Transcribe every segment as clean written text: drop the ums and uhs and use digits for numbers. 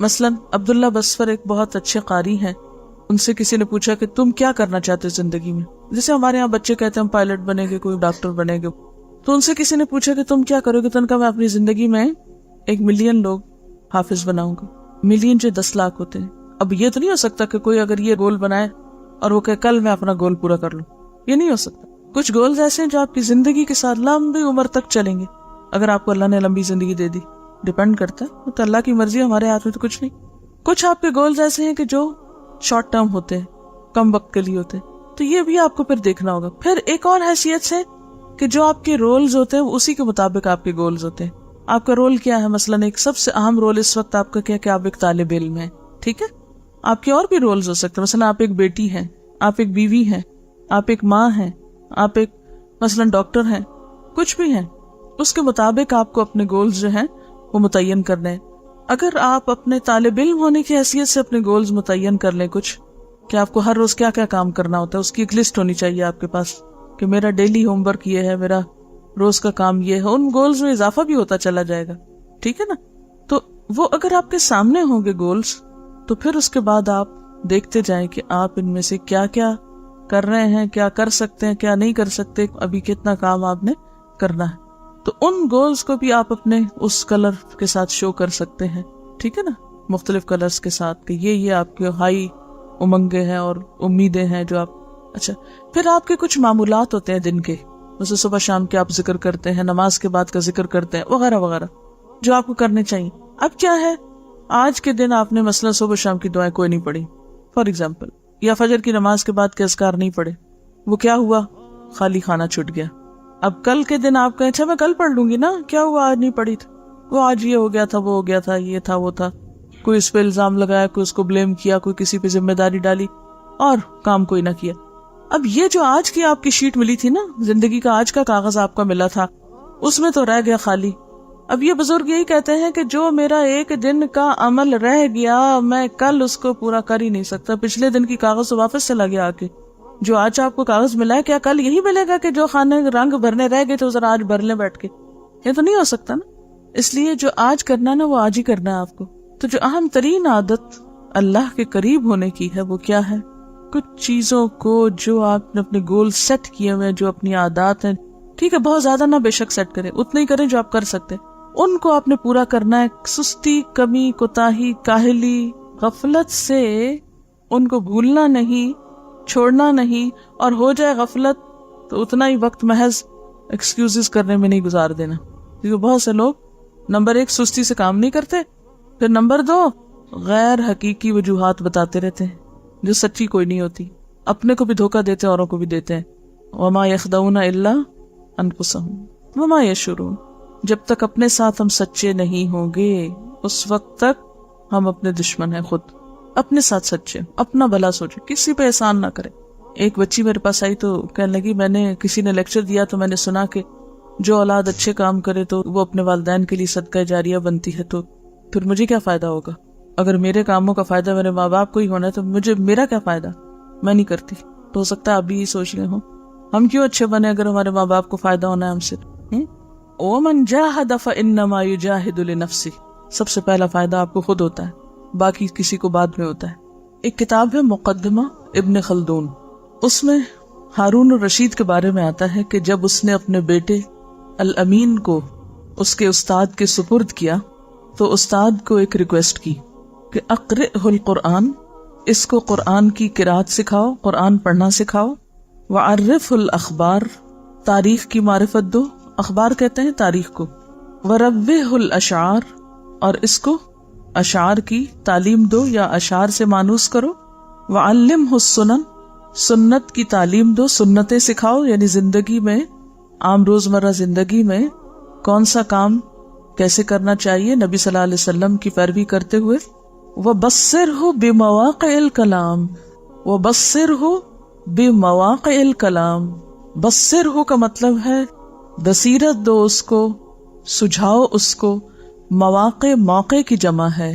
مثلا عبداللہ بسفر ایک بہت اچھے قاری ہیں، ان سے کسی نے پوچھا کہ تم کیا کرنا چاہتے ہو زندگی میں، جیسے ہمارے یہاں بچے کہتے ہیں ہم پائلٹ بنے گے، کوئی ڈاکٹر بنے گے، تو ان سے کسی نے پوچھا کہ تم کیا کرو گے، تو ان کا میں اپنی زندگی میں 1 ملین لوگ حافظ بناؤں گا۔ ملین جو 10 لاکھ ہوتے ہیں۔ اب یہ تو نہیں ہو سکتا کہ کوئی اگر یہ گول بنائے اور وہ کہ کل میں اپنا گول پورا کر لوں، یہ نہیں ہو سکتا۔ کچھ گولز ایسے ہیں جو آپ کی زندگی کے ساتھ لمبی عمر تک چلیں گے، اگر آپ کو اللہ نے لمبی زندگی دے دی، ڈیپینڈ کرتا ہے، تو اللہ کی مرضی، ہمارے ہاتھ میں تو کچھ نہیں۔ کچھ آپ کے گولز ایسے ہیں کہ جو شارٹ ٹرم ہوتے ہیں، کم وقت کے لیے ہوتے ہیں، تو یہ بھی آپ کو پھر دیکھنا ہوگا۔ پھر ایک اور حیثیت سے کہ جو آپ کے رولز ہوتے ہیں اسی کے مطابق آپ کے گولز ہوتے ہیں۔ آپ کا رول کیا ہے؟ مثلاً ایک سب سے اہم رول اس وقت آپ کا کیا کہ آپ ایک طالب علم ہیں، ٹھیک ہے؟ آپ کے اور بھی رولز ہو سکتے ہیں، مثلاً آپ ایک بیٹی ہیں، آپ ایک بیوی ہیں، آپ ایک ماں ہیں، آپ ایک مثلاً ڈاکٹر ہیں، کچھ بھی ہیں، اس کے مطابق آپ کو اپنے گولز جو ہیں وہ متعین کرنے ہیں۔ اگر آپ اپنے طالب علم ہونے کی حیثیت سے اپنے گولز متعین کر لیں کچھ، کہ آپ کو ہر روز کیا کیا کام کرنا ہوتا ہے، اس کی ایک لسٹ ہونی چاہیے آپ کے پاس، کہ میرا ڈیلی ہوم ورک یہ ہے، میرا روز کا کام یہ ہے، ان گولز میں اضافہ بھی ہوتا چلا جائے گا، ٹھیک ہے نا؟ تو وہ اگر آپ کے سامنے ہوں گے گولز، تو پھر اس کے بعد آپ دیکھتے جائیں کہ آپ ان میں سے کیا کیا کر رہے ہیں، کیا کر سکتے ہیں، کیا نہیں کر سکتے، ابھی کتنا کام آپ نے کرنا ہے۔ تو ان گولز کو بھی آپ اپنے اس کلر کے ساتھ شو کر سکتے ہیں، ٹھیک ہے نا؟ مختلف کلرز کے ساتھ، کہ یہ آپ کے ہائی امنگیں ہیں اور امیدیں ہیں جو آپ۔ اچھا، پھر آپ کے کچھ معمولات ہوتے ہیں دن کے، جیسے صبح شام کے آپ ذکر کرتے ہیں، نماز کے بعد کا ذکر کرتے ہیں، وغیرہ وغیرہ، جو آپ کو کرنے چاہیے۔ اب کیا ہے، آج کے دن آپ نے مثلا صبح شام کی دعائیں کوئی نہیں پڑھی فار ایگزامپل، یا فجر کی نماز کے بعد کے اذکار نہیں پڑھے، وہ کیا ہوا؟ خالی خانہ چھٹ گیا۔ اب کل کے دن آپ کہیں اچھا میں کل پڑھ لوں گی نا، کیا ہوا آج نہیں پڑھی تھی؟ وہ آج یہ ہو گیا تھا، وہ ہو گیا تھا، یہ تھا، وہ تھا، کوئی اس پہ الزام لگایا، کوئی اس کو بلیم کیا، کوئی کسی پہ ذمہ داری ڈالی، اور کام کوئی نہ کیا۔ اب یہ جو آج کی آپ کی شیٹ ملی تھی نا، زندگی کا آج کا کاغذ آپ کا ملا تھا، اس میں تو رہ گیا خالی۔ اب یہ بزرگ یہی کہتے ہیں کہ جو میرا ایک دن کا عمل رہ گیا، میں کل اس کو پورا کر ہی نہیں سکتا، پچھلے دن کی کاغذ تو واپس چلا گیا آ کے۔ جو آج آپ کو کاغذ ملا ہے، کیا کل یہی ملے گا کہ جو خانے رنگ بھرنے رہ گئے تو ذرا آج بھر لیں بیٹھ کے؟ یہ تو نہیں ہو سکتا نا۔ اس لیے جو آج کرنا نا، وہ آج ہی کرنا ہے آپ کو۔ تو جو اہم ترین عادت اللہ کے قریب ہونے کی ہے، وہ کیا ہے؟ کچھ چیزوں کو جو آپ نے اپنے گول سیٹ کیے ہوئے، جو اپنی عادات ہیں، ٹھیک ہے، بہت زیادہ نہ بے شک سیٹ کریں، اتنے ہی کریں جو آپ کر سکتے، ان کو آپ نے پورا کرنا ہے۔ سستی، کمی، کوتاہی، کاہلی، غفلت سے ان کو بھولنا نہیں، چھوڑنا نہیں، اور ہو جائے غفلت تو اتنا ہی وقت محض ایکسکیوزز کرنے میں نہیں گزار دینا، کیونکہ بہت سے لوگ نمبر 1 سستی سے کام نہیں کرتے، پھر نمبر 2 غیر حقیقی وجوہات بتاتے رہتے ہیں جو سچی کوئی نہیں ہوتی، اپنے کو بھی دھوکہ دیتے ہیں، اوروں کو بھی دیتے ہیں۔ وما يخدعون الا انفسهم وما يشعرون۔ جب تک اپنے ساتھ ہم سچے نہیں ہوں گے، اس وقت تک ہم اپنے دشمن ہیں خود۔ اپنے ساتھ سچے، اپنا بھلا سوچے، کسی پہ احسان نہ کرے۔ ایک بچی میرے پاس آئی تو کہنے لگی، میں نے کسی نے لیکچر دیا تو میں نے سنا کہ جو اولاد اچھے کام کرے تو وہ اپنے والدین کے لیے صدقہ جاریہ بنتی ہے، تو پھر مجھے کیا فائدہ ہوگا؟ اگر میرے کاموں کا فائدہ میرے ماں باپ کو ہی ہونا ہے تو میرا کیا فائدہ؟ میں نہیں کرتی۔ تو ہو سکتا ہے آپ بھی یہ سوچ رہے ہوں، ہم کیوں اچھے بنے اگر ہمارے ماں باپ کو فائدہ ہونا ہے ہم سے؟ وَمَنْ جَاهَدَ فَإِنَّمَا يُجَاهِدُ لِنَفْسِهِ۔ سب سے پہلا فائدہ آپ کو خود ہوتا ہے، باقی کسی کو بعد میں ہوتا ہے۔ ایک کتاب ہے مقدمہ ابن خلدون، اس میں ہارون الرشید کے بارے میں آتا ہے کہ جب اس نے اپنے بیٹے الامین کو اس کے استاد کے سپرد کیا تو استاد کو ایک ریکویسٹ کی کہ اقرئہ القرآن، اس کو قرآن کی قرات سکھاؤ، قرآن پڑھنا سکھاؤ، وعرفہ الاخبار، تاریخ کی معرفت دو، اخبار کہتے ہیں تاریخ کو، وروّہ الاشعار، اور اس کو اشعار کی تعلیم دو یا اشعار سے مانوس کرو، وعلمہ السنن، سنت کی تعلیم دو، سنتیں سکھاؤ، یعنی زندگی میں، عام روزمرہ زندگی میں کون سا کام کیسے کرنا چاہیے نبی صلی اللہ علیہ وسلم کی پیروی کرتے ہوئے۔ وبصرہ بمواقع الکلام، وبصرہ بمواقع الکلام، بصرہ کا مطلب ہے بصیرت دو اس کو، سجھاؤ اس کو، مواقع موقع کی جمع ہے،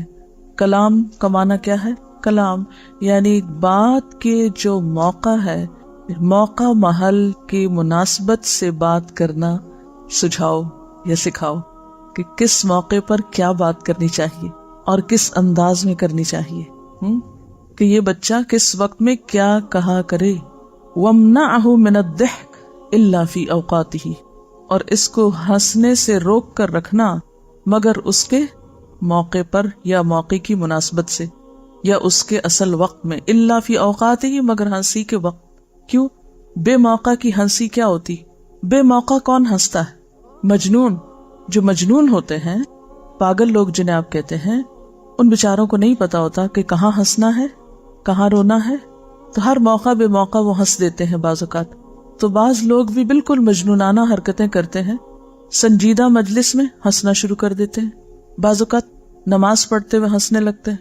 کلام کا معنی کیا ہے؟ کلام یعنی بات کے جو موقع ہے، موقع محل کی مناسبت سے بات کرنا سجھاؤ یا سکھاؤ کہ کس موقع پر کیا بات کرنی چاہیے۔ اور کس انداز میں کرنی چاہیے کہ یہ بچہ کس وقت میں کیا کہا کرے. وَامْنَعْهُ مِنَ الضِّحْكِ إِلَّا فِي أَوْقَاتِهِ، اور اس کو ہنسنے سے روک کر رکھنا مگر اس کے موقع پر یا موقع کی مناسبت سے یا اس کے اصل وقت میں. إِلَّا فِي أَوْقَاتِهِ، مگر ہنسی کے وقت. کیوں؟ بے موقع کی ہنسی کیا ہوتی؟ بے موقع کون ہنستا ہے؟ مجنون. جو مجنون ہوتے ہیں، پاگل لوگ جنہیں آپ کہتے ہیں، ان بیچاروں کو نہیں پتا ہوتا کہ کہاں ہنسنا ہے کہاں رونا ہے، تو ہر موقع بے موقع وہ ہنس دیتے ہیں. بعض اوقات تو بعض لوگ بھی بالکل مجنونانہ حرکتیں کرتے ہیں، سنجیدہ مجلس میں ہنسنا شروع کر دیتے ہیں، بعض اوقات نماز پڑھتے ہوئے ہنسنے لگتے ہیں.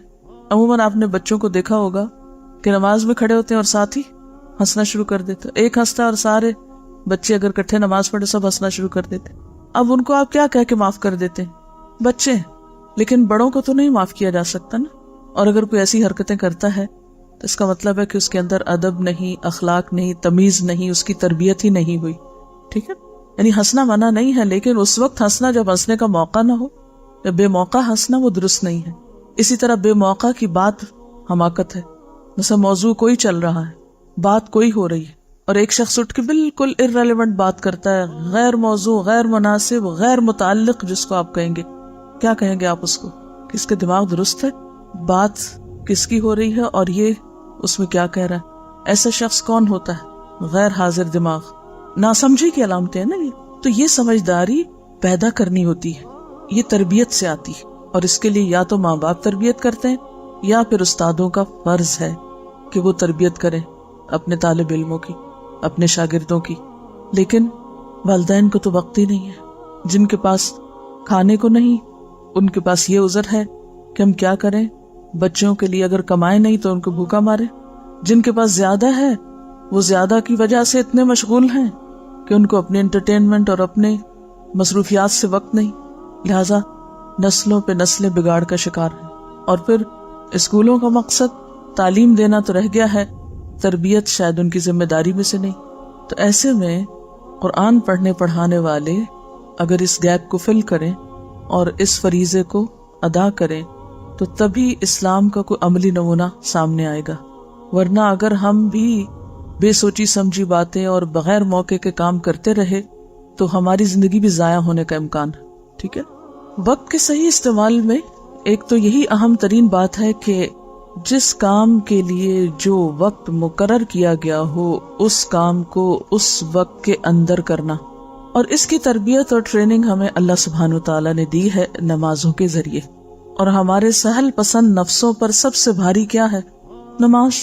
عموماً آپ نے بچوں کو دیکھا ہوگا کہ نماز میں کھڑے ہوتے ہیں اور ساتھ ہی ہنسنا شروع کر دیتے. ایک ہنستا اور سارے بچے اگر کٹھے نماز پڑھے سب ہنسنا شروع کر دیتے. اب ان کو آپ کیا کہہ کے معاف کر دیتے ہیں؟ بچے ہیں. لیکن بڑوں کو تو نہیں معاف کیا جا سکتا نا. اور اگر کوئی ایسی حرکتیں کرتا ہے تو اس کا مطلب ہے کہ اس کے اندر ادب نہیں، اخلاق نہیں، تمیز نہیں، اس کی تربیت ہی نہیں ہوئی. ٹھیک ہے، یعنی ہنسنا منع نہیں ہے، لیکن اس وقت ہنسنا جب ہنسنے کا موقع نہ ہو، یا بے موقع ہنسنا وہ درست نہیں ہے. اسی طرح بے موقع کی بات حماقت ہے. مثلا موضوع کوئی چل رہا ہے، بات کوئی ہو رہی ہے، اور ایک شخص اٹھ کے بالکل irrelevant بات کرتا ہے، غیر موضوع، غیر مناسب، غیر متعلق، جس کو آپ کہیں گے. کیا کہیں گے آپ اس کو؟ کہ اس کے دماغ درست ہے؟ بات کس کی ہو رہی ہے اور یہ اس میں کیا کہہ رہا ہے؟ ایسا شخص کون ہوتا ہے؟ غیر حاضر دماغ. ناسمجھی کی علامتیں ہیں نا یہ. تو یہ سمجھداری پیدا کرنی ہوتی ہے، یہ تربیت سے آتی ہے، اور اس کے لیے یا تو ماں باپ تربیت کرتے ہیں یا پھر استادوں کا فرض ہے کہ وہ تربیت کریں اپنے طالب علموں کی، اپنے شاگردوں کی. لیکن والدین کو تو وقت ہی نہیں ہے. جن کے پاس کھانے کو نہیں، ان کے پاس یہ عذر ہے کہ ہم کیا کریں، بچوں کے لیے اگر کمائے نہیں تو ان کو بھوکا مارے. جن کے پاس زیادہ ہے وہ زیادہ کی وجہ سے اتنے مشغول ہیں کہ ان کو اپنے انٹرٹینمنٹ اور اپنے مصروفیات سے وقت نہیں، لہذا نسلوں پہ نسلیں بگاڑ کا شکار ہیں. اور پھر اسکولوں کا مقصد تعلیم دینا تو رہ گیا ہے، تربیت شاید ان کی ذمہ داری میں سے نہیں. تو ایسے میں قرآن پڑھنے پڑھانے والے اگر اس گیپ کو فل کریں اور اس فریضے کو ادا کریں تو تبھی اسلام کا کوئی عملی نمونہ سامنے آئے گا. ورنہ اگر ہم بھی بے سوچی سمجھی باتیں اور بغیر موقع کے کام کرتے رہے تو ہماری زندگی بھی ضائع ہونے کا امکان ہے. ٹھیک ہے، وقت کے صحیح استعمال میں ایک تو یہی اہم ترین بات ہے کہ جس کام کے لیے جو وقت مقرر کیا گیا ہو اس کام کو اس وقت کے اندر کرنا. اور اس کی تربیت اور ٹریننگ ہمیں اللہ سبحانہ وتعالی نے دی ہے نمازوں کے ذریعے. اور ہمارے سہل پسند نفسوں پر سب سے بھاری کیا ہے؟ نماز.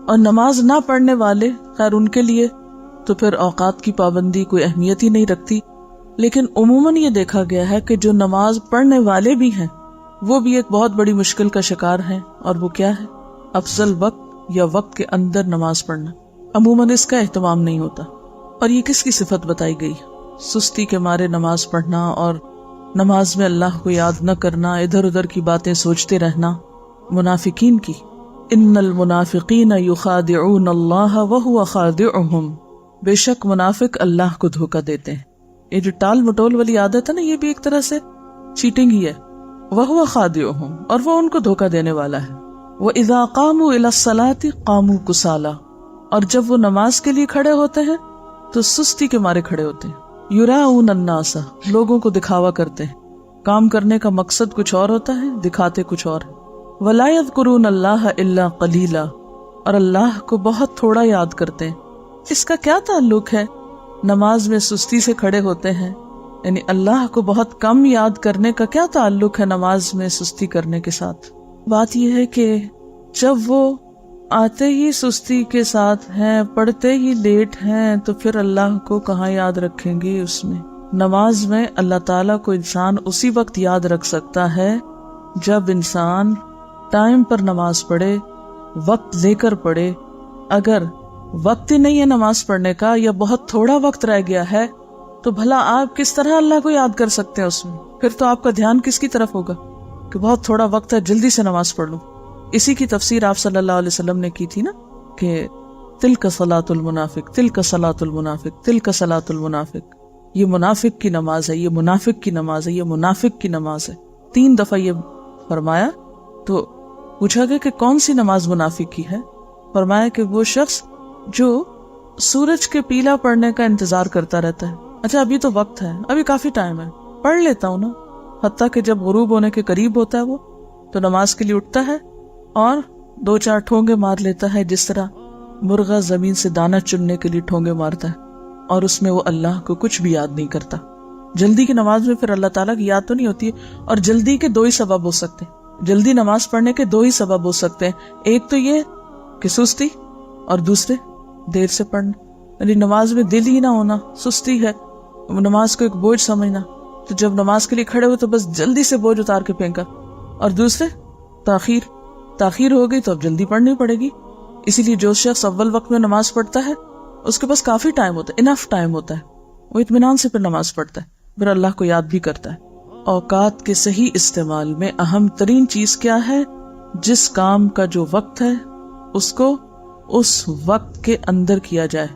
اور نماز نہ پڑھنے والے، خیر ان کے لیے تو پھر اوقات کی پابندی کوئی اہمیت ہی نہیں رکھتی. لیکن عموماً یہ دیکھا گیا ہے کہ جو نماز پڑھنے والے بھی ہیں وہ بھی ایک بہت بڑی مشکل کا شکار ہیں. اور وہ کیا ہے؟ افضل وقت یا وقت کے اندر نماز پڑھنا. عموماً اس کا اہتمام نہیں ہوتا. اور یہ کس کی صفت بتائی گئی؟ سستی کے مارے نماز پڑھنا اور نماز میں اللہ کو یاد نہ کرنا، ادھر ادھر کی باتیں سوچتے رہنا. منافقین کی، ان المنافقین یخادعون اللہ وہو خادعہم، بے شک منافق اللہ کو دھوکہ دیتے ہیں. یہ جو ٹال مٹول والی عادت ہے نا، یہ بھی ایک طرح سے چیٹنگ ہی ہے. وہو خادعہم، اور وہ ان کو دھوکہ دینے والا ہے. وَإِذَا قَامُوا إِلَى الصَّلَاةِ قَامُوا كُسَالَىٰ، اور جب وہ نماز کے لیے کھڑے ہوتے ہیں تو سستی کے مارے کھڑے ہوتے ہیں. یراؤن الناس، لوگوں کو دکھاوا کرتے ہیں. کام کرنے کا مقصد کچھ اور ہوتا ہے، دکھاتے کچھ اور. وَلَا يَذْكُرُونَ اللَّهَ إِلَّا قَلِيلًا، اور اللہ کو بہت تھوڑا یاد کرتے ہیں. اس کا کیا تعلق ہے؟ نماز میں سستی سے کھڑے ہوتے ہیں، یعنی اللہ کو بہت کم یاد کرنے کا کیا تعلق ہے نماز میں سستی کرنے کے ساتھ؟ بات یہ ہے کہ جب وہ آتے ہی سستی کے ساتھ ہیں، پڑھتے ہی لیٹ ہیں، تو پھر اللہ کو کہاں یاد رکھیں گے اس میں؟ نماز میں اللہ تعالیٰ کو انسان اسی وقت یاد رکھ سکتا ہے جب انسان ٹائم پر نماز پڑھے، وقت لے کر پڑھے. اگر وقت ہی نہیں ہے نماز پڑھنے کا یا بہت تھوڑا وقت رہ گیا ہے تو بھلا آپ کس طرح اللہ کو یاد کر سکتے ہیں اس میں؟ پھر تو آپ کا دھیان کس کی طرف ہوگا کہ بہت تھوڑا وقت ہے، جلدی سے نماز پڑھ لوں. اسی کی تفسیر آپ صلی اللہ علیہ وسلم نے کی تھی نا کہ تلک صلاۃ المنافق، تلک صلاۃ المنافق، تلک صلاۃ المنافق. یہ منافق کی نماز ہے، یہ منافق کی نماز ہے، یہ منافق کی نماز ہے. 3 دفعہ یہ فرمایا تو پوچھا گیا کہ کون سی نماز منافق کی ہے؟ فرمایا کہ وہ شخص جو سورج کے پیلا پڑنے کا انتظار کرتا رہتا ہے. اچھا ابھی تو وقت ہے، ابھی کافی ٹائم ہے، پڑھ لیتا ہوں نا. حتیٰ کہ جب غروب ہونے کے قریب ہوتا ہے وہ تو نماز کے لیے اٹھتا ہے اور 2-4 ٹھونگے مار لیتا ہے، جس طرح مرغا زمین سے دانہ چننے کے لیے ٹھونگے مارتا ہے، اور اس میں وہ اللہ کو کچھ بھی یاد نہیں کرتا. جلدی کی نماز میں پھر اللہ تعالیٰ کی یاد تو نہیں ہوتی. اور جلدی کے 2 ہی سبب ہو سکتے ہیں، جلدی نماز پڑھنے کے 2 ہی سبب ہو سکتے ہیں. ایک تو یہ کہ سستی، اور دوسرے دیر سے پڑھنا. یعنی نماز میں دل ہی نہ ہونا سستی ہے، نماز کو ایک بوجھ سمجھنا. تو جب نماز کے لیے کھڑے ہوئے تو بس جلدی سے بوجھ اتار کے پھینکا. اور دوسرے تاخیر ہو گئی تو اب جلدی پڑھنی پڑے گی. اسی لیے جو شخص اول وقت میں نماز پڑھتا ہے اس کے پاس کافی ٹائم ہوتا ہے، انف ٹائم ہوتا ہے، وہ اطمینان سے پھر نماز پڑھتا ہے، پھر اللہ کو یاد بھی کرتا ہے. اوقات کے صحیح استعمال میں اہم ترین چیز کیا ہے؟ جس کام کا جو وقت ہے اس کو اس وقت کے اندر کیا جائے،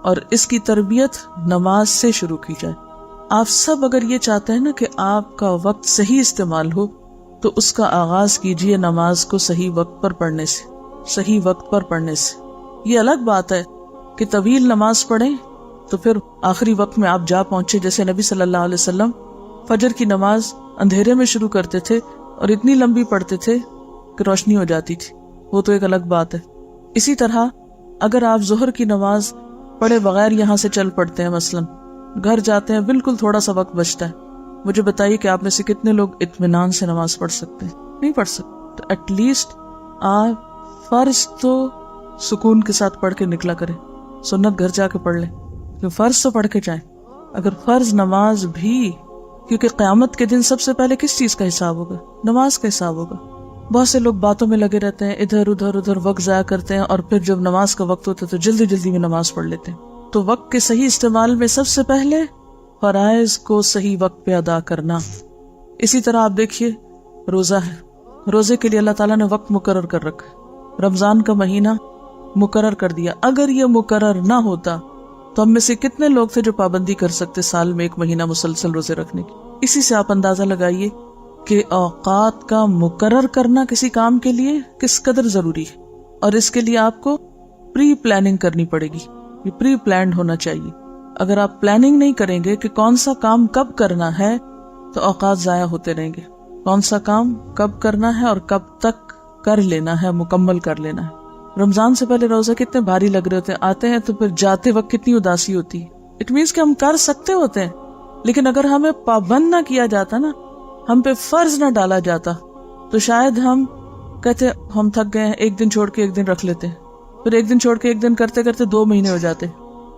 اور اس کی تربیت نماز سے شروع کی جائے. آپ سب اگر یہ چاہتے ہیں نا کہ آپ کا وقت صحیح استعمال ہو تو اس کا آغاز کیجئے نماز کو صحیح وقت پر پڑھنے سے، صحیح وقت پر پڑھنے سے. یہ الگ بات ہے کہ طویل نماز پڑھیں تو پھر آخری وقت میں آپ جا پہنچے. جیسے نبی صلی اللہ علیہ وسلم فجر کی نماز اندھیرے میں شروع کرتے تھے اور اتنی لمبی پڑھتے تھے کہ روشنی ہو جاتی تھی، وہ تو ایک الگ بات ہے. اسی طرح اگر آپ ظہر کی نماز پڑھے بغیر یہاں سے چل پڑتے ہیں، مثلاً گھر جاتے ہیں، بالکل تھوڑا سا وقت بچتا ہے، مجھے بتائیے کہ آپ میں سے کتنے لوگ اطمینان سے نماز پڑھ سکتے ہیں؟ نہیں پڑھ سکتے. تو ایٹ لیسٹ آپ فرض تو سکون کے ساتھ پڑھ کے نکلا کریں، سنت گھر جا کے پڑھ لیں، کہ فرض تو پڑھ کے جائیں. اگر فرض نماز بھی، کیونکہ قیامت کے دن سب سے پہلے کس چیز کا حساب ہوگا؟ نماز کا حساب ہوگا. بہت سے لوگ باتوں میں لگے رہتے ہیں، ادھر ادھر وقت ضائع کرتے ہیں، اور پھر جب نماز کا وقت ہوتا ہے تو جلدی میں نماز پڑھ لیتے ہیں. تو وقت کے صحیح استعمال میں سب سے پہلے فرائض کو صحیح وقت پہ ادا کرنا. اسی طرح آپ دیکھیے روزہ ہے، روزے کے لیے اللہ تعالیٰ نے وقت مقرر کر رکھا، رمضان کا مہینہ مقرر کر دیا. اگر یہ مقرر نہ ہوتا تو ہم میں سے کتنے لوگ تھے جو پابندی کر سکتے سال میں 1 مہینہ مسلسل روزے رکھنے کی. اسی سے آپ اندازہ لگائیے کہ اوقات کا مقرر کرنا کسی کام کے لیے کس قدر ضروری ہے، اور اس کے لیے آپ کو پری پلاننگ کرنی پڑے گی. یہ پری پلانڈ ہونا چاہیے. اگر آپ پلاننگ نہیں کریں گے کہ کون سا کام کب کرنا ہے تو اوقات ضائع ہوتے رہیں گے. کون سا کام کب کرنا ہے اور کب تک کر لینا ہے، مکمل کر لینا ہے. رمضان سے پہلے روزے کتنے بھاری لگ رہے ہوتے ہیں، آتے ہیں تو پھر جاتے وقت کتنی اداسی ہوتی ہے. اٹ مینس کہ ہم کر سکتے ہوتے ہیں، لیکن اگر ہمیں پابند نہ کیا جاتا نا، ہم پہ فرض نہ ڈالا جاتا، تو شاید ہم کہتے ہم تھک گئے ہیں، 1 دن چھوڑ کے 1 دن رکھ لیتے، پھر 1 دن چھوڑ کے 1 دن کرتے کرتے 2 مہینے ہو جاتے،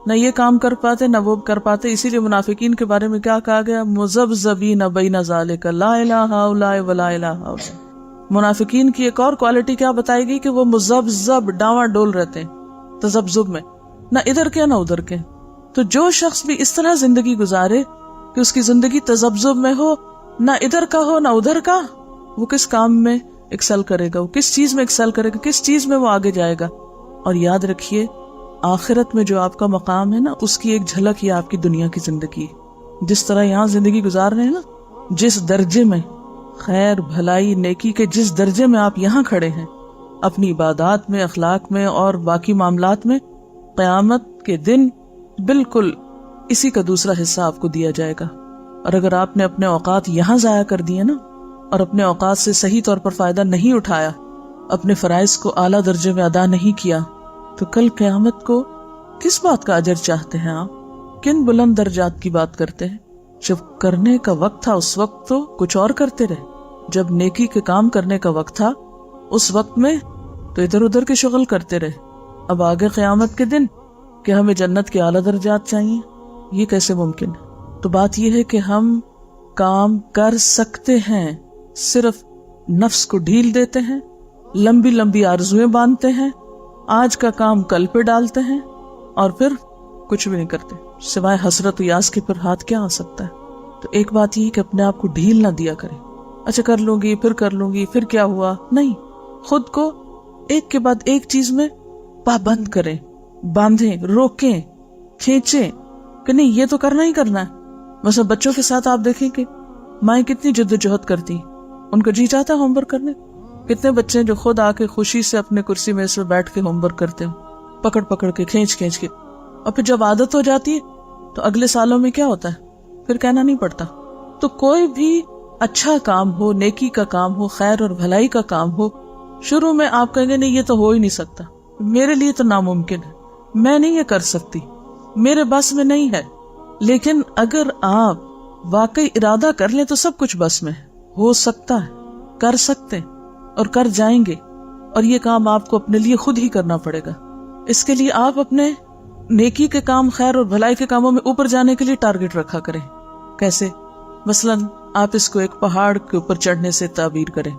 نہ یہ کام کر پاتے نہ وہ کر پاتے. اسی لیے منافقین کے بارے میں کیا کہا گیا؟ مذبذبین بین ذالک لا الہ الا ولا الہ الا. منافقین کی ایک اور کوالٹی کیا بتائی گئی؟ کہ وہ مذبذب، ڈاواں ڈول رہتے ہیں تذبذب میں، نہ ادھر کے نہ ادھر کے. تو جو شخص بھی اس طرح زندگی گزارے کہ اس کی زندگی تذبذب میں ہو، نہ ادھر کا ہو نہ ادھر کا، وہ کس کام میں ایکسل کرے گا؟ وہ کس چیز میں ایکسل کرے گا؟ کس چیز میں وہ آگے جائے گا؟ اور یاد رکھیے آخرت میں جو آپ کا مقام ہے نا، اس کی ایک جھلک ہی آپ کی دنیا کی زندگی ہے. جس طرح یہاں زندگی گزار رہے ہیں نا، جس درجے میں خیر بھلائی نیکی کے جس درجے میں آپ یہاں کھڑے ہیں اپنی عبادات میں، اخلاق میں اور باقی معاملات میں، قیامت کے دن بالکل اسی کا دوسرا حصہ آپ کو دیا جائے گا. اور اگر آپ نے اپنے اوقات یہاں ضائع کر دیے نا، اور اپنے اوقات سے صحیح طور پر فائدہ نہیں اٹھایا، اپنے فرائض کو اعلیٰ درجے میں ادا نہیں کیا، تو کل قیامت کو کس بات کا اجر چاہتے ہیں آپ؟ کن بلند درجات کی بات کرتے ہیں؟ جب کرنے کا وقت تھا اس وقت تو کچھ اور کرتے رہے، جب نیکی کے کام کرنے کا وقت تھا اس وقت میں تو ادھر ادھر کے شغل کرتے رہے. اب آگے قیامت کے دن کہ ہمیں جنت کے اعلیٰ درجات چاہیے، یہ کیسے ممکن ہے؟ تو بات یہ ہے کہ ہم کام کر سکتے ہیں، صرف نفس کو ڈھیل دیتے ہیں، لمبی لمبی آرزویں باندھتے ہیں، آج کا کام کل پہ ڈالتے ہیں، اور پھر کچھ بھی نہیں کرتے سوائے حسرت و یاس کے. پھر ہاتھ کیا آ سکتا ہے؟ تو ایک بات یہ کہ اپنے آپ کو ڈھیل نہ دیا کریں. اچھا کر لوں گی، پھر کر لوں گی، پھر کیا ہوا؟ نہیں، خود کو ایک کے بعد ایک چیز میں پابند کریں، باندھیں، روکیں، کھینچیں کہ نہیں یہ تو کرنا ہی کرنا ہے. مثلا بچوں کے ساتھ آپ دیکھیں کہ مائیں کتنی جد و جہد کرتی، ان کا جی چاہتا ہے ہوم ورک کرنے، کتنے بچے ہیں جو خود آ کے خوشی سے اپنے کرسی میں اس میں بیٹھ کے ہوم ورک کرتے ہیں، پکڑ پکڑ کے، کھینچ کھینچ کے، اور پھر جب عادت ہو جاتی ہے تو اگلے سالوں میں کیا ہوتا ہے، پھر کہنا نہیں پڑتا۔ تو کوئی بھی اچھا کام ہو، نیکی کا کام ہو، خیر اور بھلائی کا کام ہو، شروع میں آپ کہیں گے نہیں یہ تو ہو ہی نہیں سکتا، میرے لیے تو ناممکن ہے، میں نہیں یہ کر سکتی، میرے بس میں نہیں ہے۔ لیکن اگر آپ واقعی ارادہ کر لیں تو سب کچھ بس میں ہے، ہو سکتا ہے، کر سکتے ہیں اور کر جائیں گے، اور یہ کام آپ کو اپنے لیے خود ہی کرنا پڑے گا۔ اس کے لیے آپ اپنے نیکی کے کام، خیر اور بھلائی کے کاموں میں اوپر جانے کے لیے ٹارگٹ رکھا کریں۔ کیسے؟ مثلاً آپ اس کو ایک پہاڑ کے اوپر چڑھنے سے تعبیر کریں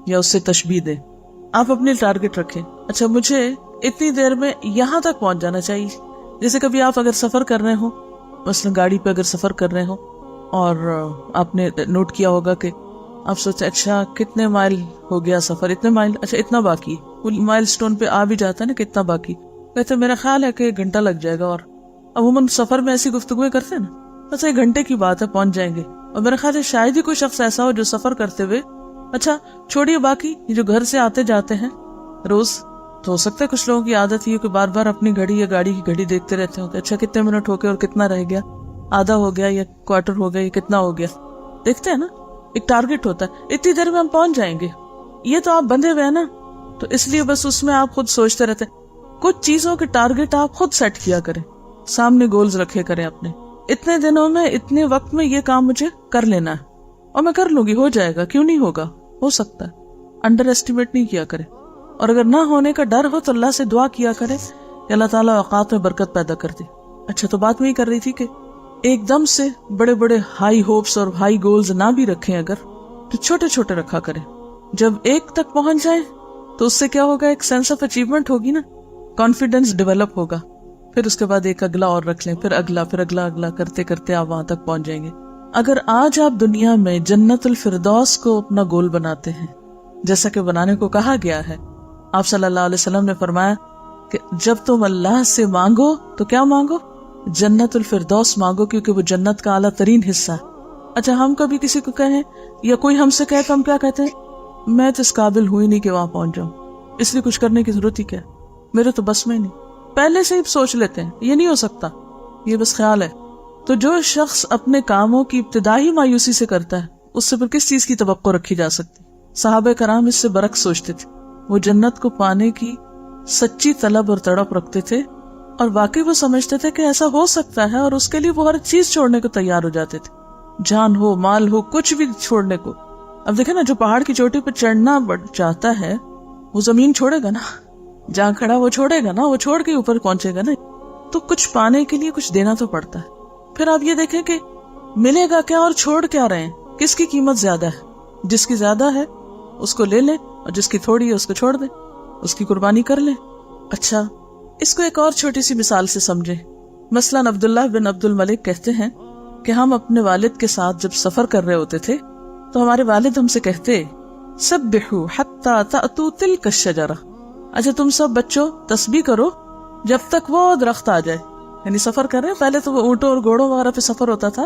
یا اس سے تشبیہ دیں۔ آپ اپنے ٹارگٹ رکھیں، اچھا مجھے اتنی دیر میں یہاں تک پہنچ جانا چاہیے۔ جیسے کبھی آپ اگر سفر کر رہے ہوں، مثلاً گاڑی پہ اگر سفر کر رہے ہوں، اور آپ نے نوٹ کیا ہوگا کہ آپ سوچیں اچھا کتنے مائل ہو گیا سفر، اتنے مائل، اچھا اتنا باقی، مائل سٹون پہ آ بھی جاتا ہے نا کتنا باقی، کہتے میرا خیال ہے کہ 1 گھنٹہ لگ جائے گا۔ اور عموماً سفر میں ایسی گفتگویں کرتے ہیں نا، بس 1 گھنٹے کی بات ہے، پہنچ جائیں گے۔ اور میرا خیال ہے شاید ہی کوئی شخص ایسا ہو جو سفر کرتے ہوئے، اچھا چھوڑیے باقی جو گھر سے آتے جاتے ہیں روز، تو ہو سکتا ہے کچھ لوگوں کی عادت یہ کہ بار بار اپنی گھڑی یا گاڑی کی گھڑی دیکھتے رہتے ہوں کہ اچھا کتنے منٹ ہو گئے اور کتنا رہ گیا، آدھا ہو گیا یا کوارٹر ہو گیا یا کتنا ہو گیا، دیکھتے ہیں نا، ایک ٹارگٹ ہوتا ہے اتنی دیر میں ہم پہنچ جائیں گے۔ یہ تو آپ بندھے ہوئے ہیں نا، تو اس لیے بس اس میں آپ خود سوچتے رہتے ہیں۔ کچھ چیزوں کے ٹارگٹ آپ خود سیٹ کیا کریں، سامنے گولز رکھے کریں اپنے، اتنے دنوں میں اتنے وقت میں یہ کام مجھے کر لینا ہے اور میں کر لوں گی، ہو جائے گا، کیوں نہیں ہوگا، ہو سکتا ہے۔ انڈر ایسٹیمیٹ نہیں کیا کرے، اور اگر نہ ہونے کا ڈر ہو تو اللہ سے دعا کیا کرے کہ اللہ تعالیٰ اوقات میں برکت پیدا کر دے۔ اچھا تو بات میں کر رہی تھی کہ ایک دم سے بڑے بڑے ہائی ہوپس اور ہائی گولز نہ بھی رکھیں، اگر تو چھوٹے چھوٹے رکھا کریں۔ جب ایک تک پہنچ جائیں تو اس سے کیا ہوگا، ایک سینس آف اچیومنٹ ہوگی نا، کانفیڈنس ڈیولپ ہوگا، پھر اس کے بعد ایک اگلا اور رکھ لیں، پھر اگلا، پھر اگلا، اگلا کرتے کرتے آپ وہاں تک پہنچ جائیں گے۔ اگر آج آپ دنیا میں جنت الفردوس کو اپنا گول بناتے ہیں، جیسا کہ بنانے کو کہا گیا ہے، آپ صلی اللہ علیہ وسلم نے فرمایا کہ جب تم اللہ سے مانگو تو کیا مانگو، جنت الفردوس مانگو، کیونکہ وہ جنت کا اعلیٰ ترین حصہ ہے۔ اچھا ہم کبھی کسی کو کہیں یا کوئی ہم سے کہے تو ہم کیا کہتے ہیں، میں تو اس قابل ہوئی نہیں کہ وہاں پہنچ جاؤں، اس لیے کچھ کرنے کی ضرورت ہی کیا، میرے تو بس میں نہیں، پہلے سے ہی سوچ لیتے ہیں یہ نہیں ہو سکتا، یہ بس خیال ہے۔ تو جو شخص اپنے کاموں کی ابتدائی مایوسی سے کرتا ہے، اس سے پھر کس چیز کی توقع رکھی جا سکتی؟ صحابہ کرام اس سے برعکس سوچتے تھے، وہ جنت کو پانے کی سچی طلب اور تڑپ رکھتے تھے، اور واقعی وہ سمجھتے تھے کہ ایسا ہو سکتا ہے، اور اس کے لیے وہ ہر چیز چھوڑنے کو تیار ہو جاتے تھے، جان ہو، مال ہو، کچھ بھی چھوڑنے کو۔ اب دیکھیں نا، جو پہاڑ کی چوٹی پہ چڑھنا چاہتا ہے وہ زمین چھوڑے گا نا، جہاں کھڑا وہ چھوڑے گا نا، وہ چھوڑ کے اوپر پہنچے گا نا، تو کچھ پانے کے لیے کچھ دینا تو پڑتا ہے۔ پھر آپ یہ دیکھیں کہ ملے گا کیا اور چھوڑ کیا رہے ہیں، کس کی قیمت زیادہ ہے؟ جس کی زیادہ ہے اس کو لے لیں، اور جس کی تھوڑی ہے اس کو چھوڑ دیں، اس کی قربانی کر لیں۔ اچھا اس کو ایک اور چھوٹی سی مثال سے سمجھیں۔ مثلاً عبداللہ بن عبد الملک کہتے ہیں کہ ہم اپنے والد کے ساتھ جب سفر کر رہے ہوتے تھے تو ہمارے والد ہم سے کہتے، سبحوا حتی تأتوا تلک الشجرہ، اچھا تم سب بچوں تسبیح کرو جب تک وہ درخت آ جائے۔ یعنی سفر کر رہے ہیں، پہلے تو وہ اونٹوں اور گھوڑوں وغیرہ پہ سفر ہوتا تھا،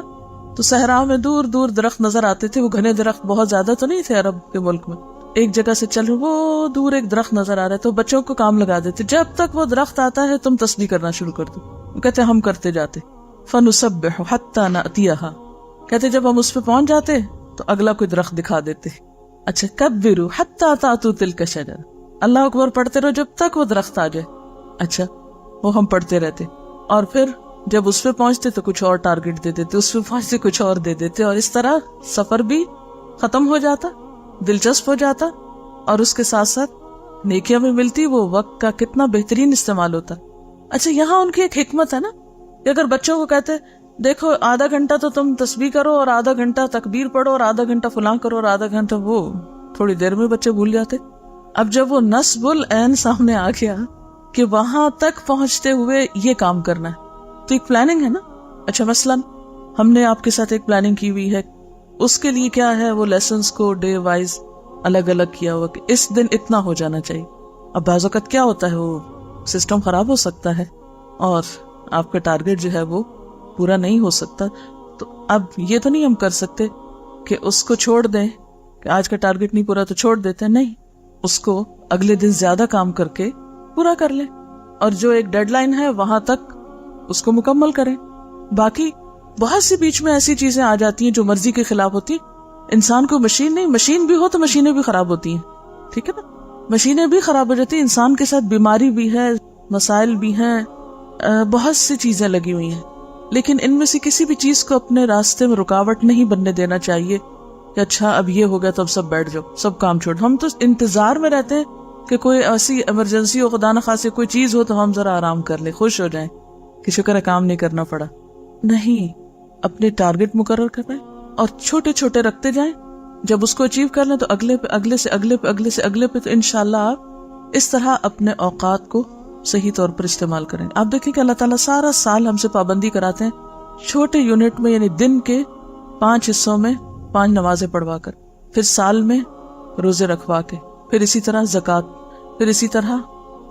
تو صحراؤں میں دور دور درخت نظر آتے تھے، وہ گھنے درخت بہت زیادہ تو نہیں تھے عرب کے ملک میں، ایک جگہ سے چل وہ دور ایک درخت نظر آ رہا ہے، تو بچوں کو کام لگا دیتے، جب تک وہ درخت آتا ہے تم تسبیح کرنا شروع کر دو۔ وہ کہتے ہم کرتے جاتے، فنسبح حتی نأتیہا، کہتے جب ہم اس پہ پہنچ جاتے تو اگلا کوئی درخت دکھا دیتے۔ اچھا کبروا حتی تأتوا تلک الشجرہ، اللہ اکبر پڑھتے رہو جب تک وہ درخت آ جائے۔ اچھا وہ ہم پڑھتے رہتے، اور پھر جب اس پہ پہنچتے تو کچھ اور ٹارگٹ دے دیتے، اس پہ پہنچتے کچھ اور دے دیتے، اور اس طرح سفر بھی ختم ہو جاتا، دلچسپ ہو جاتا، اور اس کے ساتھ ساتھ نیکیاں بھی ملتی، وہ وقت کا کتنا بہترین استعمال ہوتا۔ اچھا یہاں ان کی ایک حکمت ہے نا، کہ اگر بچوں کو کہتے دیکھو آدھا گھنٹہ تو تم تسبیح کرو اور آدھا گھنٹہ تکبیر پڑھو اور آدھا گھنٹہ فلاں کرو اور آدھا گھنٹہ وہ، تھوڑی دیر میں بچے بھول جاتے۔ اب جب وہ نصب العین سامنے آ گیا کہ وہاں تک پہنچتے ہوئے یہ کام کرنا ہے، تو ایک پلاننگ ہے نا۔ اچھا مثلاً ہم نے آپ کے ساتھ ایک پلاننگ کی ہوئی ہے، اس کے لیے کیا ہے، وہ لیسنز کو ڈے وائز الگ الگ کیا ہوا کہ اس دن اتنا ہو جانا چاہیے۔ اب بعض اوقات کیا ہوتا ہے، وہ سسٹم خراب ہو سکتا ہے اور آپ کا ٹارگٹ جو ہے وہ پورا نہیں ہو سکتا، تو اب یہ تو نہیں ہم کر سکتے کہ اس کو چھوڑ دیں کہ آج کا ٹارگٹ نہیں پورا تو چھوڑ دیتے ہیں، نہیں، اس کو اگلے دن زیادہ کام کر کے پورا کر لیں، اور جو ایک ڈیڈ لائن ہے وہاں تک اس کو مکمل کریں. باقی بہت سی بیچ میں ایسی چیزیں آ جاتی ہیں جو مرضی کے خلاف ہوتی ہیں. انسان کو مشین نہیں، مشین بھی ہو تو مشینیں بھی خراب ہوتی ہیں، ٹھیک ہے نا، مشینیں بھی خراب ہو جاتی ہیں. انسان کے ساتھ بیماری بھی ہے، مسائل بھی ہیں، بہت سی چیزیں لگی ہوئی ہیں، لیکن ان میں سے کسی بھی چیز کو اپنے راستے میں رکاوٹ نہیں بننے دینا چاہیے کہ اچھا اب یہ ہو گیا تو اب سب بیٹھ جاؤ، سب کام چھوڑ. ہم تو انتظار میں رہتے ہیں کہ کوئی ایسی ایمرجنسی ہو، خدا نخواستہ کوئی چیز ہو تو ہم ذرا آرام کر لیں، خوش ہو جائیں کہ شکر ہے کام نہیں کرنا پڑا. نہیں، اپنے ٹارگٹ مقرر کریں اور چھوٹے چھوٹے رکھتے جائیں. جب اس کو اچیو کر لیں تو اگلے پہ، اگلے سے اگلے پہ، اگلے سے اگلے پہ، تو انشاءاللہ آپ اس طرح اپنے اوقات کو صحیح طور پر استعمال کریں. آپ دیکھیں کہ اللہ تعالیٰ سارا سال ہم سے پابندی کراتے ہیں چھوٹے یونٹ میں، یعنی دن کے 5 حصوں میں 5 نمازیں پڑھوا کر، پھر سال میں روزے رکھوا کے، پھر اسی طرح زکوٰۃ، پھر اسی طرح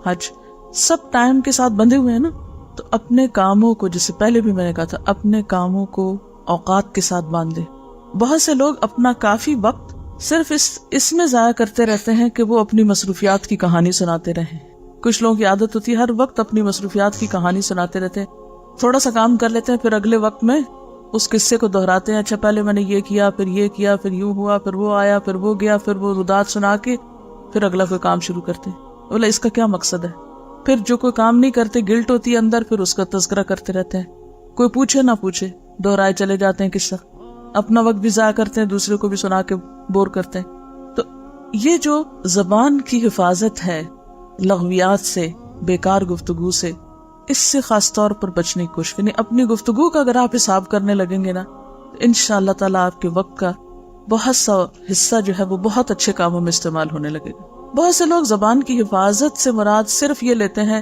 حج. سب ٹائم کے ساتھ بندھے ہوئے ہیں نا. تو اپنے کاموں کو، جسے پہلے بھی میں نے کہا تھا، اپنے کاموں کو اوقات کے ساتھ باندھ دیں. بہت سے لوگ اپنا کافی وقت صرف اس میں ضائع کرتے رہتے ہیں کہ وہ اپنی مصروفیات کی کہانی سناتے رہیں. کچھ لوگوں کی عادت ہوتی ہے ہر وقت اپنی مصروفیات کی کہانی سناتے رہتے ہیں. تھوڑا سا کام کر لیتے ہیں، پھر اگلے وقت میں اس قصے کو دہراتے ہیں. اچھا پہلے میں نے یہ کیا، پھر یہ کیا، پھر یوں ہوا، پھر وہ آیا، پھر وہ گیا، پھر وہ رداد سنا کے پھر اگلا کوئی کام شروع کرتے ہیں. بولا اس کا کیا مقصد ہے؟ پھر جو کوئی کام نہیں کرتے گلٹ ہوتی ہے اندر، پھر اس کا تذکرہ کرتے رہتے ہیں. کوئی پوچھے نہ پوچھے دہرائے چلے جاتے ہیں قصہ. اپنا وقت بھی ضائع کرتے ہیں، دوسرے کو بھی سنا کے بور کرتے ہیں. تو یہ جو زبان کی حفاظت ہے لغویات سے، بیکار گفتگو سے، اس سے خاص طور پر بچنے کی کوشش کریں. اپنی گفتگو کا اگر آپ حساب کرنے لگیں گے نا تو انشاءاللہ تعالیٰ آپ کے وقت کا بہت سا حصہ جو ہے وہ بہت اچھے کاموں میں استعمال ہونے لگے گا. بہت سے لوگ زبان کی حفاظت سے مراد صرف یہ لیتے ہیں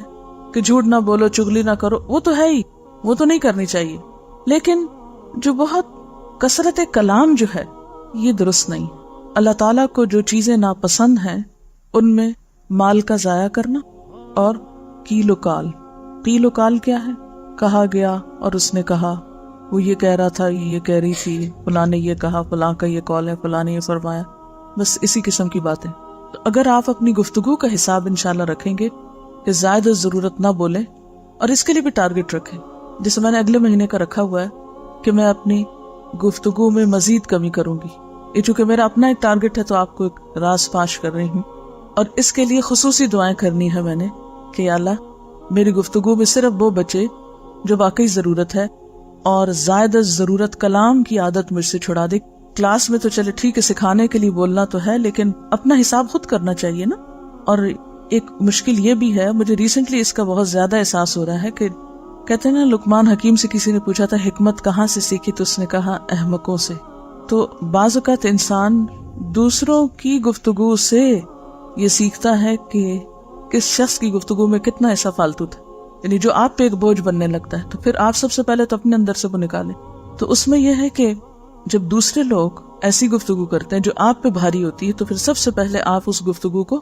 کہ جھوٹ نہ بولو، چغلی نہ کرو. وہ تو ہے ہی، وہ تو نہیں کرنی چاہیے، لیکن جو بہت کثرت کلام جو ہے یہ درست نہیں. اللہ تعالیٰ کو جو چیزیں ناپسند ہیں ان میں مال کا ضائع کرنا اور کیل و کال. قیل و کال کیا ہے؟ کہا گیا اور اس نے کہا، وہ یہ کہہ رہا تھا، یہ کہہ رہی تھی، فلاں نے یہ کہا، فلاں کا یہ قول ہے، فلاں نے یہ فرمایا، بس اسی قسم کی باتیں. تو اگر آپ اپنی گفتگو کا حساب انشاءاللہ رکھیں گے کہ زائد ضرورت نہ بولیں، اور اس کے لیے بھی ٹارگٹ رکھیں. جیسے میں نے اگلے مہینے کا رکھا ہوا ہے کہ میں اپنی گفتگو میں مزید کمی کروں گی. یہ چونکہ میرا اپنا ایک ٹارگٹ ہے تو آپ کو ایک راز پاش کر رہی ہوں، اور اس کے لیے خصوصی دعائیں کرنی ہے میں نے کہ یا اللہ میری گفتگو میں صرف وہ بچے جو واقعی ضرورت ہے، اور زائد ضرورت کلام کی عادت مجھ سے چھڑا دے. کلاس میں تو چلے ٹھیک ہے، سکھانے کے لیے بولنا تو ہے، لیکن اپنا حساب خود کرنا چاہیے نا. اور ایک مشکل یہ بھی ہے، مجھے ریسنٹلی اس کا بہت زیادہ احساس ہو رہا ہے کہ کہتے ہیں نا، لقمان حکیم سے کسی نے پوچھا تھا حکمت کہاں سے سیکھی، تو اس نے کہا احمقوں سے. تو بعض اوقات انسان دوسروں کی گفتگو سے یہ سیکھتا ہے کہ کس شخص کی گفتگو میں کتنا ایسا فالتو تھا، یعنی جو آپ پہ ایک بوجھ بننے لگتا ہے. تو پھر آپ سب سے پہلے تو اپنے اندر سے وہ نکالیں. تو اس میں یہ ہے کہ جب دوسرے لوگ ایسی گفتگو کرتے ہیں جو آپ پہ بھاری ہوتی ہے، تو پھر سب سے پہلے آپ اس گفتگو کو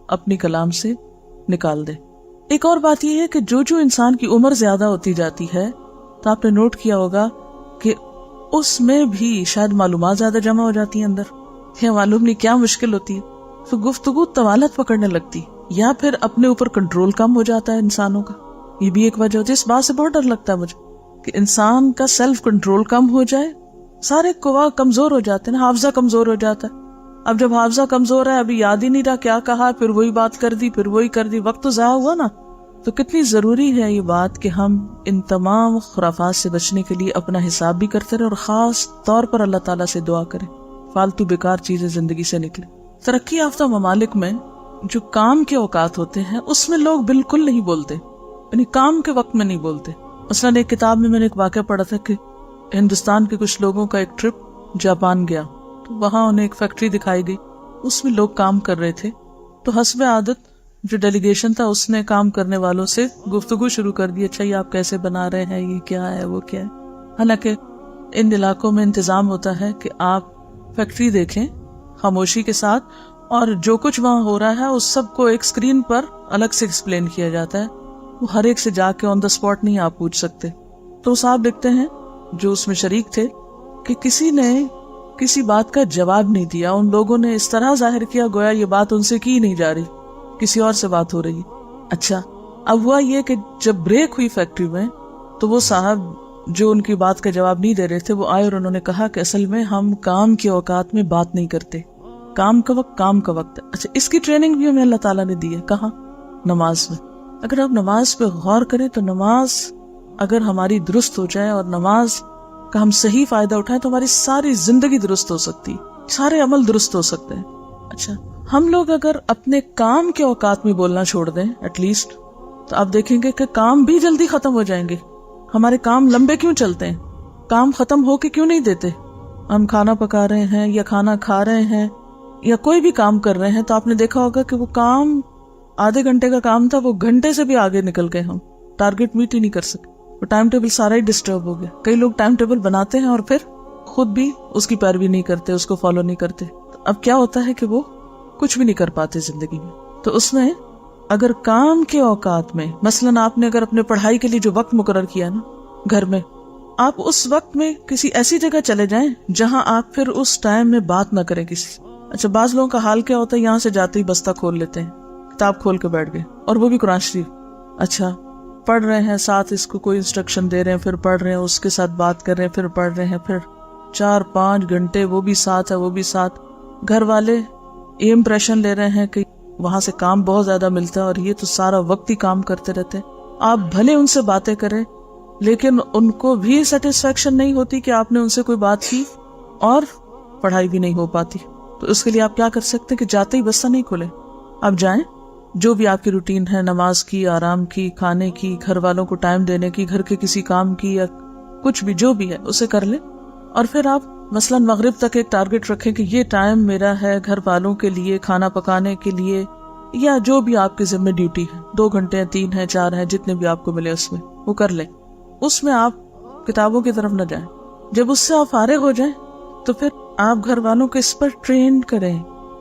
اپنی کلام سے نکال دیں. ایک اور بات یہ ہے کہ جو انسان کی عمر زیادہ ہوتی جاتی ہے، تو آپ نے نوٹ کیا ہوگا کہ اس میں بھی شاید معلومات زیادہ جمع ہو جاتی ہیں اندر، یا معلوم نہیں کیا مشکل ہوتی ہے، تو گفتگو طوالت پکڑنے لگتی، یا پھر اپنے اوپر کنٹرول کم ہو جاتا ہے انسانوں کا. یہ بھی ایک وجہ ہوتی ہے. اس بات سے بہت ڈر لگتا ہے مجھے کہ انسان کا سیلف کنٹرول کم ہو جائے. سارے قوا کمزور ہو جاتے ہیں نا، حافظہ کمزور ہو جاتا ہے. اب جب حافظہ کمزور ہے، ابھی یاد ہی نہیں رہا کیا کہا، پھر وہی بات کر دی، پھر وہی کر دی، وقت تو ضائع ہوا نا. تو کتنی ضروری ہے یہ بات کہ ہم ان تمام خرافات سے بچنے کے لیے اپنا حساب بھی کرتے رہیں، اور خاص طور پر اللہ تعالیٰ سے دعا کریں فالتو بیکار چیزیں زندگی سے نکلیں. ترقی یافتہ ممالک میں جو کام کے اوقات ہوتے ہیں اس میں لوگ بالکل نہیں بولتے، یعنی کام کے وقت میں نہیں بولتے. مثلاً ایک کتاب میں نے ایک واقعہ پڑھا تھا کہ ہندوستان کے کچھ لوگوں کا ایک ٹرپ جاپان گیا، تو وہاں انہیں ایک فیکٹری دکھائی گئی، اس میں لوگ کام کر رہے تھے. تو حسب عادت جو ڈیلیگیشن تھا اس نے کام کرنے والوں سے گفتگو شروع کر دی، اچھا یہ آپ کیسے بنا رہے ہیں، یہ کیا ہے، وہ کیا ہے. حالانکہ ان علاقوں میں انتظام ہوتا ہے کہ آپ فیکٹری دیکھیں خاموشی کے ساتھ، اور جو کچھ وہاں ہو رہا ہے اس سب کو ایک سکرین پر الگ سے ایکسپلین کیا جاتا ہے. وہ ہر ایک سے جا کے آن دا اسپاٹ نہیں آپ پوچھ سکتے. تو صاحب لکھتے ہیں جو اس میں شریک تھے کہ کسی نے کسی بات کا جواب نہیں دیا. ان لوگوں نے اس طرح ظاہر کیا گویا یہ بات ان سے کی نہیں جا رہی, کسی اور سے بات ہو رہی. اچھا اب ہوا یہ کہ جب بریک ہوئی فیکٹری میں تو وہ صاحب جو ان کی بات کا جواب نہیں دے رہے تھے وہ آئے اور انہوں نے کہا کہ اصل میں ہم کام کے اوقات میں بات نہیں کرتے, کام کا وقت کام کا وقت ہے. اچھا اس کی ٹریننگ بھی ہمیں اللہ تعالیٰ نے دی ہے. کہاں؟ نماز میں. اگر آپ نماز پہ غور کریں تو نماز اگر ہماری درست ہو جائے اور نماز کا ہم صحیح فائدہ اٹھائیں تو ہماری ساری زندگی درست ہو سکتی, سارے عمل درست ہو سکتے ہیں. اچھا ہم لوگ اگر اپنے کام کے اوقات میں بولنا چھوڑ دیں ایٹ لیسٹ, تو آپ دیکھیں گے کہ کام بھی جلدی ختم ہو جائیں گے. ہمارے کام لمبے کیوں چلتے ہیں؟ کام ختم ہو کے کیوں نہیں دیتے؟ ہم کھانا پکا رہے ہیں یا کھانا کھا رہے ہیں یا کوئی بھی کام کر رہے ہیں تو آپ نے دیکھا ہوگا کہ وہ کام آدھے گھنٹے کا کام تھا, وہ گھنٹے سے بھی آگے نکل گئے, ہم ٹارگٹ میٹ ہی نہیں کر سکے, وہ ٹائم ٹیبل سارا ہی ڈسٹرب ہو گیا. کئی لوگ ٹائم ٹیبل بناتے ہیں اور پھر خود بھی اس کی پیروی نہیں کرتے, اس کو فالو نہیں کرتے. اب کیا ہوتا ہے کہ وہ کچھ بھی نہیں کر پاتے زندگی میں. تو اس میں اگر کام کے اوقات میں مثلاً آپ نے اگر اپنے پڑھائی کے لیے جو وقت مقرر کیا نا گھر میں, آپ اس وقت میں کسی ایسی جگہ چلے جائیں جہاں آپ پھر اس ٹائم میں بات نہ کریں کسی سے. اچھا بعض لوگوں کا حال کیا ہوتا ہے, یہاں سے جاتے ہی بستہ کھول لیتے ہیں, کتاب کھول کے بیٹھ گئے, اور وہ بھی قرآن شریف. اچھا پڑھ رہے ہیں, ساتھ اس کو کوئی انسٹرکشن دے رہے ہیں, پھر پڑھ رہے ہیں, اس کے ساتھ بات کر رہے ہیں, پھر پڑھ رہے ہیں, پھر 4-5 گھنٹے وہ بھی ساتھ ہے وہ بھی ساتھ. گھر والے یہ امپریشن لے رہے ہیں کہ وہاں سے کام بہت زیادہ ملتا ہے اور یہ تو سارا وقت ہی کام کرتے رہتے ہیں. آپ بھلے ان سے باتیں کریں لیکن ان کو بھی سیٹسفیکشن نہیں ہوتی کہ آپ نے ان سے کوئی بات کی, اور پڑھائی بھی نہیں ہو پاتی. تو اس کے لیے آپ کیا کر سکتے کہ جاتے ہی بستہ نہیں کھولیں, آپ جائیں, جو بھی آپ کی روٹین ہے, نماز کی, آرام کی, کھانے کی, گھر والوں کو ٹائم دینے کی, گھر کے کسی کام کی یا کچھ بھی جو بھی ہے اسے کر لیں. اور پھر آپ مثلاً مغرب تک ایک ٹارگٹ رکھیں کہ یہ ٹائم میرا ہے گھر والوں کے لیے, کھانا پکانے کے لیے, یا جو بھی آپ کے ذمہ ڈیوٹی ہے, 2 گھنٹے ہیں, 3 ہیں, 4 ہیں, جتنے بھی آپ کو ملے اس میں وہ کر لیں. اس میں آپ کتابوں کی طرف نہ جائیں. جب اس سے آپ فارغ ہو جائیں تو پھر آپ گھر والوں کو اس پر ٹرین کریں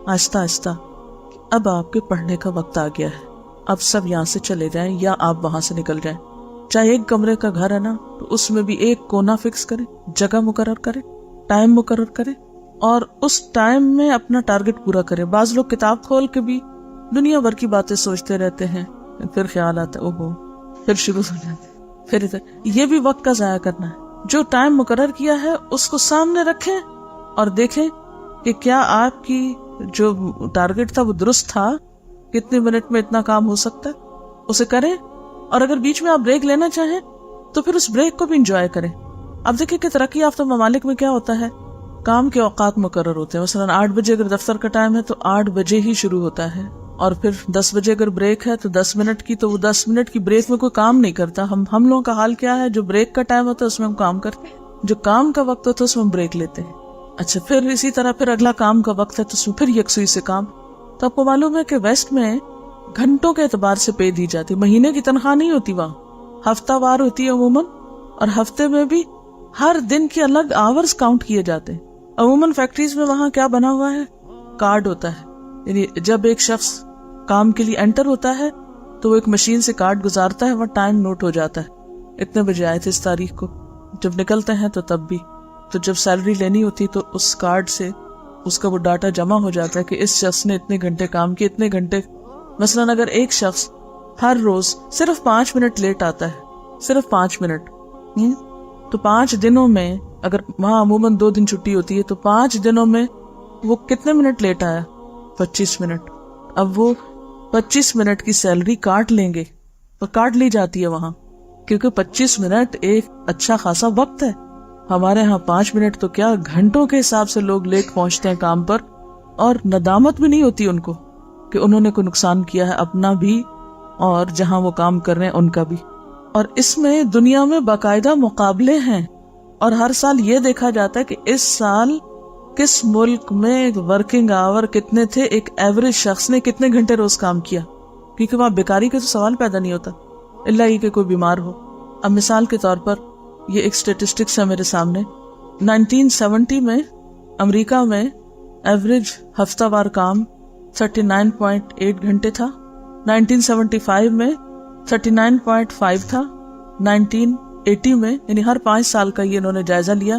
آہستہ آہستہ. اب آپ کے پڑھنے کا وقت آ گیا ہے, اب سب یہاں سے چلے جائیں یا آپ وہاں سے نکل جائیں. چاہے ایک کمرے کا گھر ہے نا تو اس میں بھی ایک کونا فکس کریں, جگہ مقرر کریں, ٹائم مقرر کریں, اور اس ٹائم میں اپنا ٹارگٹ پورا کریں. بعض لوگ کتاب کھول کے بھی دنیا بھر کی باتیں سوچتے رہتے ہیں, پھر خیال آتا ہے اوہو, پھر شروع ہو جاتے, پھر یہ بھی وقت کا ضائع کرنا ہے. جو ٹائم مقرر کیا ہے اس کو سامنے رکھیں اور دیکھیں کہ کیا آپ کی جو ٹارگٹ تھا وہ درست تھا, کتنے منٹ میں اتنا کام ہو سکتا ہے, اسے کریں. اور اگر بیچ میں آپ بریک لینا چاہیں تو پھر اس بریک کو بھی انجوائے کریں. اب دیکھیں کہ ترقی یافتہ ممالک میں کیا ہوتا ہے, کام کے اوقات مقرر ہوتے ہیں. مثلاً 8 بجے اگر دفتر کا ٹائم ہے تو 8 بجے ہی شروع ہوتا ہے, اور پھر 10 بجے اگر بریک ہے تو 10 منٹ کی, تو وہ 10 منٹ کی بریک میں کوئی کام نہیں کرتا. ہم لوگوں کا حال کیا ہے, جو بریک کا ٹائم ہوتا ہے اس میں ہم کام کرتے ہیں, جو کام کا وقت ہوتا ہے اس میں ہم بریک لیتے ہیں. اچھا پھر اسی طرح پھر اگلا کام کا وقت ہے تو اس میں پھر یکسوئی سے کام. تو آپ کو معلوم ہے کہ ویسٹ میں گھنٹوں کے اعتبار سے پے دی جاتی, مہینے کی تنخواہ نہیں ہوتی, وہاں ہفتہ وار ہوتی ہے عموماً, اور ہفتے میں بھی ہر دن کے الگ آورز کاؤنٹ کیے جاتے ہیں. عموماً فیکٹریز میں وہاں کیا بنا ہوا ہے, کارڈ ہوتا ہے, یعنی جب ایک شخص کام کے لیے انٹر ہوتا ہے تو وہ ایک مشین سے کارڈ گزارتا ہے, وہ ٹائم نوٹ ہو جاتا ہے, اتنے بجے آئے تھے اس تاریخ کو. جب نکلتے ہیں تو تب بھی, تو جب سیلری لینی ہوتی تو اس کارڈ سے اس کا وہ ڈاٹا جمع ہو جاتا ہے کہ اس شخص نے اتنے گھنٹے کام کیے, اتنے گھنٹے. مثلاً اگر ایک شخص ہر روز صرف 5 منٹ لیٹ آتا ہے, صرف 5 منٹ, تو 5 دنوں میں, اگر وہاں عموماً 2 دن چھٹی ہوتی ہے, تو 5 دنوں میں وہ کتنے منٹ لیٹ آیا, 25 منٹ. اب وہ 25 منٹ کی سیلری کاٹ لیں گے, اور کاٹ لی جاتی ہے وہاں, کیونکہ 25 منٹ ایک اچھا خاصا وقت ہے. ہمارے ہاں 5 منٹ تو کیا, گھنٹوں کے حساب سے لوگ لیٹ پہنچتے ہیں کام پر, اور ندامت بھی نہیں ہوتی ان کو کہ انہوں نے کوئی نقصان کیا ہے اپنا بھی اور جہاں وہ کام کر رہے ہیں ان کا بھی. اور اس میں دنیا میں باقاعدہ مقابلے ہیں, اور ہر سال یہ دیکھا جاتا ہے کہ اس سال کس ملک میں ورکنگ آور کتنے تھے, ایک ایوریج شخص نے کتنے گھنٹے روز کام کیا, کیونکہ وہاں بیکاری کا تو سوال پیدا نہیں ہوتا الا یہ کہ کوئی بیمار ہو. اب مثال کے طور پر یہ ایک اسٹیٹسٹکس ہے میرے سامنے, 1970 میں امریکہ میں ایوریج ہفتہ وار کام 39.8 گھنٹے تھا, 1975 میں 39.5 تھا, 1980 میں, یعنی ہر 5 سال کا یہ انہوں نے جائزہ لیا,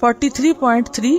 43.3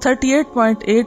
38.8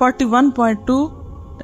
41.2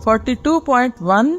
42.1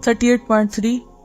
38.3